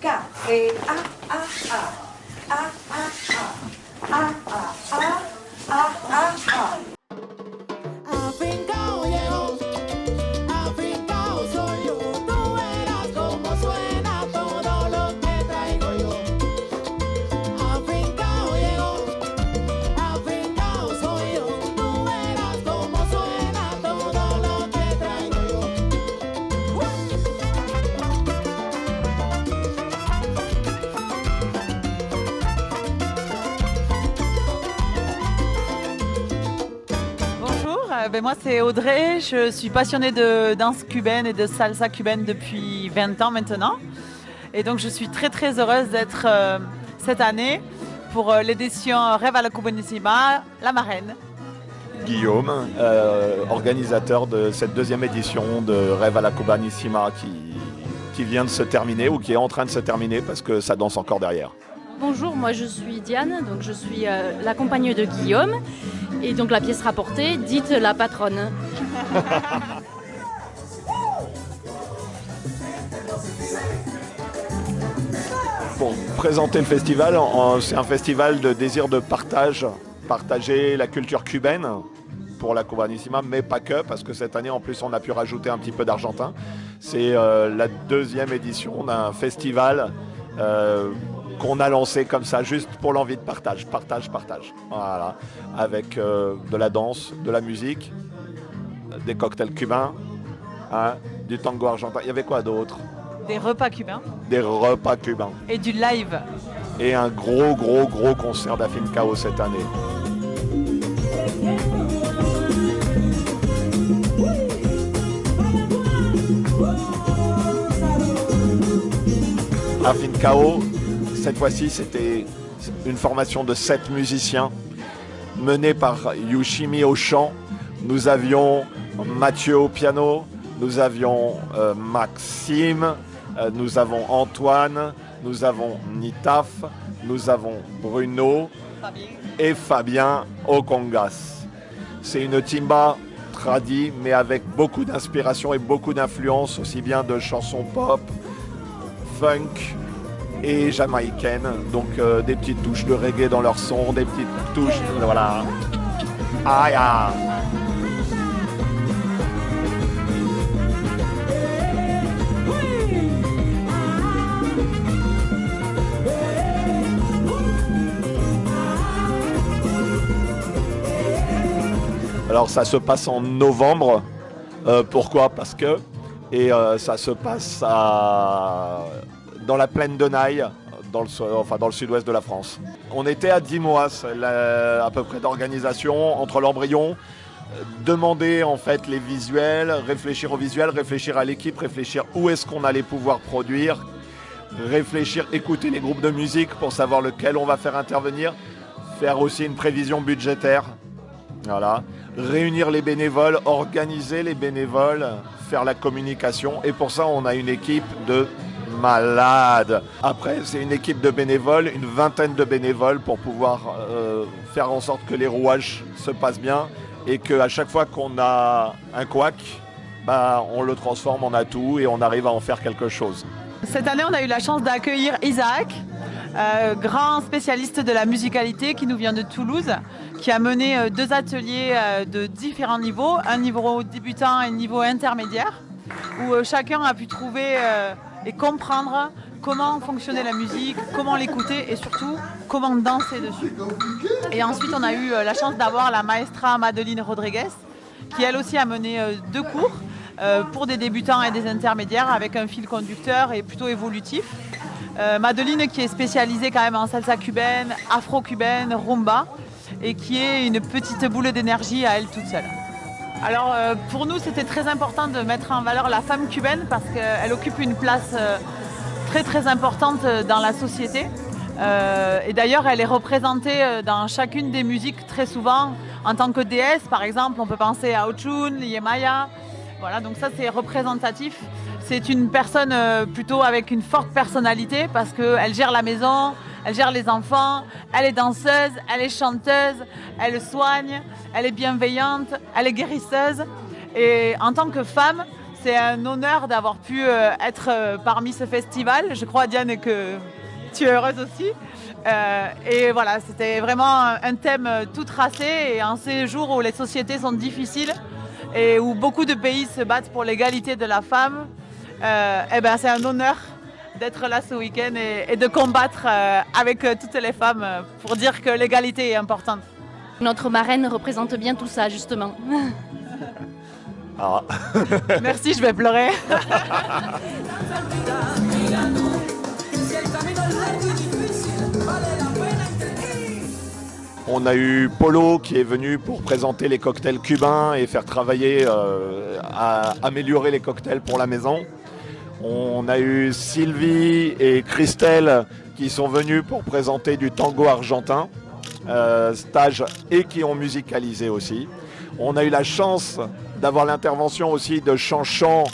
K, et A, A, A, A, A, A, A, A, A, A, A, A. Afincao llegó, afincao soy yo, tú verás cómo suena todo lo que traigo yo. Afincao llegó, afincao soy yo, tú verás cómo suena todo lo que traigo yo. Bonjour, moi c'est Audrey, je suis passionnée de danse cubaine et de salsa cubaine depuis 20 ans maintenant. Et donc je suis très très heureuse d'être cette année pour l'édition Rêve à la Cubanissima, la marraine. Guillaume, organisateur de cette deuxième édition de Rêve à la Cubanissima qui vient de se terminer ou qui est en train de se terminer parce que ça danse encore derrière. Bonjour, moi je suis Diane, donc je suis la compagne de Guillaume et donc la pièce rapportée, dite la patronne. Pour présenter le festival, c'est un festival de désir de partage, partager la culture cubaine pour la Cubanissima, mais pas que, parce que cette année en plus on a pu rajouter un petit peu d'argentin. C'est la deuxième édition d'un festival qu'on a lancé comme ça, juste pour l'envie de partage. Voilà. Avec de la danse, de la musique, des cocktails cubains, hein, du tango argentin. Il y avait quoi d'autre? Des repas cubains Des repas cubains. et du live. Et un gros concert d'Afincao cette année. Afincao, cette fois-ci, c'était une formation de 7 musiciens menée par Yushimi au chant. Nous avions Mathieu au piano, nous avions Maxime, nous avons Antoine, nous avons Nitaf, nous avons Bruno et Fabien au congas. C'est une timba tradie, mais avec beaucoup d'inspiration et beaucoup d'influence, aussi bien de chansons pop, funk et jamaïcaine, donc des petites touches de reggae dans leur son, des petites touches, voilà. Aïe, aïe. Alors ça se passe en novembre, pourquoi? Parce que, ça se passe dans la plaine de Naï, dans le sud-ouest de la France. On était à 10 mois à peu près d'organisation entre l'embryon, demander en fait les visuels, réfléchir aux visuels, réfléchir à l'équipe, réfléchir où est-ce qu'on allait pouvoir produire, réfléchir, écouter les groupes de musique pour savoir lequel on va faire intervenir, faire aussi une prévision budgétaire, voilà, réunir les bénévoles, organiser les bénévoles, faire la communication, et pour ça on a une équipe de malade. Après, c'est une équipe de bénévoles, une vingtaine de bénévoles pour pouvoir faire en sorte que les rouages se passent bien et qu'à chaque fois qu'on a un couac, on le transforme en atout et on arrive à en faire quelque chose. Cette année, on a eu la chance d'accueillir Isaac, grand spécialiste de la musicalité qui nous vient de Toulouse, qui a mené 2 ateliers de différents niveaux, un niveau débutant et un niveau intermédiaire, où chacun a pu trouver et comprendre comment fonctionnait la musique, comment l'écouter et surtout comment danser dessus. Et ensuite, on a eu la chance d'avoir la maestra Madeline Rodriguez, qui elle aussi a mené 2 cours pour des débutants et des intermédiaires avec un fil conducteur et plutôt évolutif. Madeline qui est spécialisée quand même en salsa cubaine, afro-cubaine, rumba et qui est une petite boule d'énergie à elle toute seule. Alors pour nous c'était très important de mettre en valeur la femme cubaine parce qu'elle occupe une place très importante dans la société. Et d'ailleurs elle est représentée dans chacune des musiques très souvent en tant que déesse. Par exemple on peut penser à Ochun, Yemaya. Voilà, donc ça c'est représentatif. C'est une personne plutôt avec une forte personnalité parce qu'elle gère la maison, elle gère les enfants, elle est danseuse, elle est chanteuse, elle soigne, elle est bienveillante, elle est guérisseuse. Et en tant que femme, c'est un honneur d'avoir pu être parmi ce festival. Je crois, Diane, que tu es heureuse aussi. Et voilà, c'était vraiment un thème tout tracé. Et en ces jours où les sociétés sont difficiles et où beaucoup de pays se battent pour l'égalité de la femme, c'est un honneur d'être là ce week-end et de combattre avec toutes les femmes pour dire que l'égalité est importante. Notre marraine représente bien tout ça, justement. Ah. Merci, je vais pleurer. On a eu Polo qui est venu pour présenter les cocktails cubains et faire travailler à améliorer les cocktails pour la maison. On a eu Sylvie et Christelle qui sont venus pour présenter du tango argentin, stage, et qui ont musicalisé aussi. On a eu la chance d'avoir l'intervention aussi de Chanchan,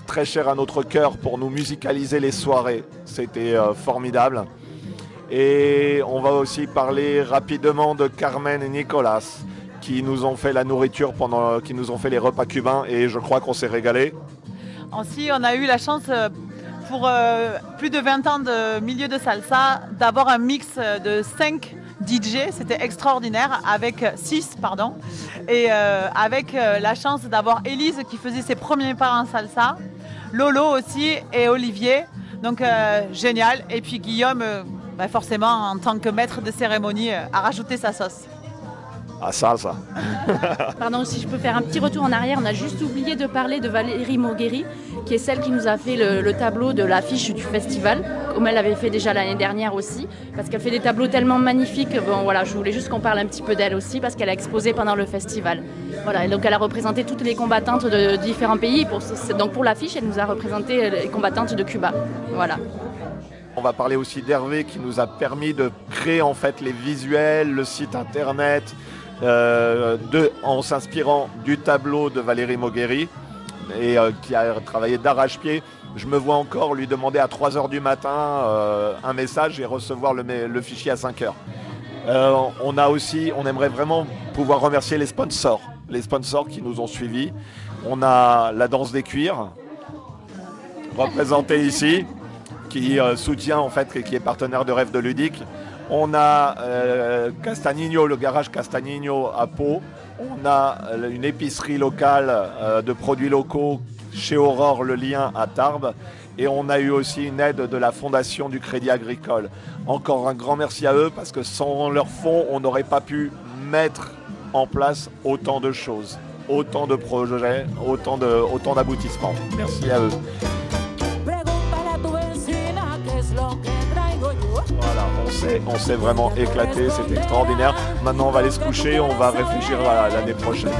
très cher à notre cœur, pour nous musicaliser les soirées. C'était formidable. Et on va aussi parler rapidement de Carmen et Nicolas qui nous ont fait la nourriture qui nous ont fait les repas cubains, et je crois qu'on s'est régalé. Aussi, on a eu la chance pour plus de 20 ans de milieu de salsa d'avoir un mix de 5 DJ, c'était extraordinaire, avec 6, pardon, et avec la chance d'avoir Élise qui faisait ses premiers pas en salsa, Lolo aussi et Olivier, donc génial, et puis Guillaume, forcément en tant que maître de cérémonie, a rajouté sa sauce. Ah ça. Pardon, si je peux faire un petit retour en arrière, on a juste oublié de parler de Valérie Moghery, qui est celle qui nous a fait le tableau de l'affiche du festival, comme elle l'avait fait déjà l'année dernière aussi, parce qu'elle fait des tableaux tellement magnifiques. Bon voilà, je voulais juste qu'on parle un petit peu d'elle aussi, parce qu'elle a exposé pendant le festival. Voilà, et donc elle a représenté toutes les combattantes de différents pays. Donc pour l'affiche, elle nous a représenté les combattantes de Cuba. Voilà. On va parler aussi d'Hervé qui nous a permis de créer en fait les visuels, le site internet, en s'inspirant du tableau de Valérie Moghery, et qui a travaillé d'arrache-pied. Je me vois encore lui demander à 3h du matin un message et recevoir le fichier à 5h. On aimerait vraiment pouvoir remercier les sponsors qui nous ont suivis. On a la danse des cuirs, représentée ici, qui soutient en fait, qui est partenaire de Rêve de Ludique. On a Castanigno, le garage Castanigno à Pau. On a une épicerie locale de produits locaux chez Aurore, le lien à Tarbes. Et on a eu aussi une aide de la Fondation du Crédit Agricole. Encore un grand merci à eux, parce que sans leurs fonds, on n'aurait pas pu mettre en place autant de choses, autant de projets, autant d'aboutissements. Merci à eux. Voilà, on s'est vraiment éclaté, c'est extraordinaire. Maintenant, on va aller se coucher, on va réfléchir à l'année prochaine.